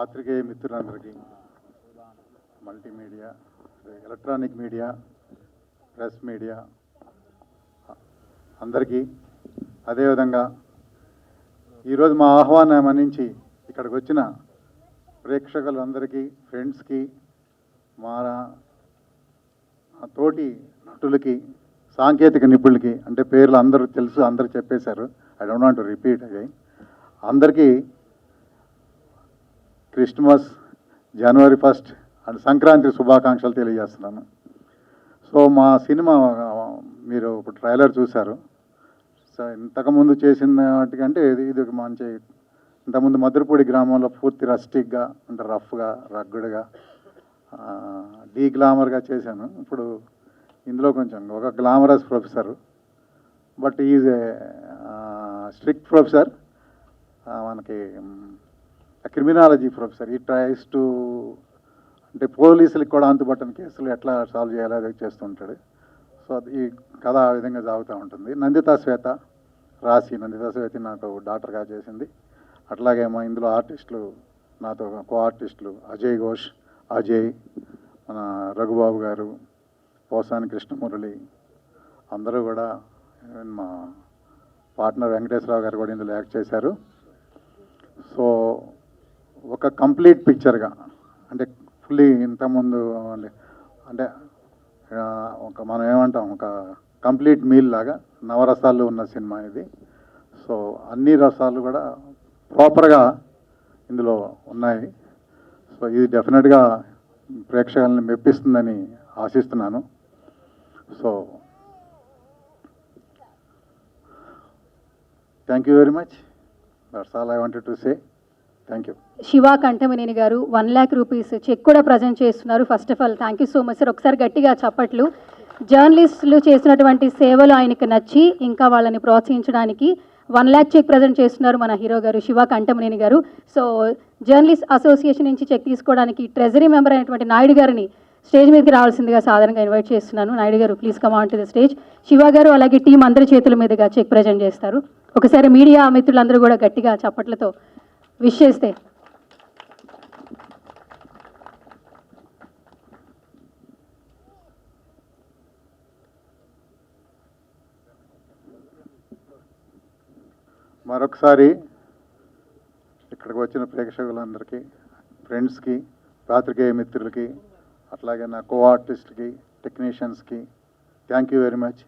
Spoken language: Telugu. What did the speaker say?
పాత్రికేయ మిత్రులందరికీ, multimedia, electronic media, press media అందరికీ, అదేవిధంగా ఈరోజు మా ఆహ్వానం మన్నించి ఇక్కడికి వచ్చిన ప్రేక్షకులందరికీ, ఫ్రెండ్స్కి, మా తోటి నటులకి, సాంకేతిక నిపుణులకి, అంటే పేర్లు అందరూ తెలుసు, అందరూ చెప్పేశారు, I don't want to repeat again. అందరికీ క్రిస్మస్, జనవరి 1 అండ్ సంక్రాంతి శుభాకాంక్షలు తెలియజేస్తున్నాను. సో మా సినిమా మీరు ఇప్పుడు ట్రైలర్ చూశారు. సో ఇంతకుముందు చేసిన వాటికంటే ఇది ఒక మంచి, ఇంతకుముందు మధురపూడి గ్రామంలో పూర్తి రస్టిక్గా, అంటే రఫ్గా, రగ్గుడ్గా, డీ గ్లామర్గా చేశాను. ఇప్పుడు ఇందులో కొంచెం ఒక glamorous professor, but is a strict professor, మనకి క్రిమినాలజీ ప్రొఫెసర్. ఈ ట్రైస్ టు, అంటే పోలీసులకు కూడా అంతుపట్టని కేసులు ఎట్లా సాల్వ్ చేయాలో అది చేస్తుంటాడు. సో ఈ కథ ఆ విధంగా సాగుతూ ఉంటుంది. నందితా శ్వేత రాసి, నందితా శ్వేత నాకు డాక్టర్గా చేసింది. అట్లాగే మా ఇందులో ఆర్టిస్టులు, నాతో కో ఆర్టిస్టులు అజయ్ ఘోష్, అజయ్, మన రఘుబాబు గారు, పోసాని కృష్ణమురళి, అందరూ కూడా, మా పార్ట్నర్ వెంకటేశ్వరరావు గారు కూడా ఇందులో యాక్ట్ చేశారు. సో ఒక కంప్లీట్ పిక్చర్గా, అంటే ఫుల్లీ ఇంతకుముందు అంటే ఒక మనం ఏమంటాం, ఒక కంప్లీట్ మీల్ లాగా నవరసాలు ఉన్న సినిమా ఇది. సో అన్ని రసాలు కూడా ప్రాపర్గా ఇందులో ఉన్నాయి. సో ఇది డెఫినెట్గా ప్రేక్షకులను మెప్పిస్తుందని ఆశిస్తున్నాను. So thank you very much. That's all I wanted to say. Thank you. Shiva Kantamaneni గారు 1 lakh రూపీస్ చెక్ కూడా ప్రజెంట్ చేస్తున్నారు. First of all thank you so much sir. ఒకసారి గట్టిగా చప్పట్లు. జర్నలిస్టులు చేసినటువంటి సేవలు ఆయనకి నచ్చి ఇంకా వాళ్ళని ప్రోత్సహించడానికి 1 lakh చెక్ ప్రజెంట్ చేస్తున్నారు మన హీరో గారు శివ కంఠమనేని గారు. సో జర్నలిస్ట్ అసోసియేషన్ నుంచి చెక్ తీసుకోవడానికి ట్రెజరీ మెంబర్ అయినటువంటి నాయుడు గారిని స్టేజ్ మీదకి రావాల్సిందిగా సాధారణంగా ఇన్వైట్ చేస్తున్నాను. నాయుడు గారు please come on to the stage. Shiva గారు అలాగే టీం అందరి చేతుల మీదుగా చెక్ ప్రజెంట్ చేస్తారు. ఒకసారి మీడియా మిత్రులందరూ కూడా గట్టిగా చప్పట్లతో విష్ చేస్తే. మరొకసారి ఇక్కడికి వచ్చిన ప్రేక్షకులందరికీ, ఫ్రెండ్స్కి, పాత్రికేయ మిత్రులకి, అట్లాగే నా కో ఆర్టిస్ట్కి, టెక్నీషియన్స్కి థ్యాంక్ యూ వెరీ మచ్.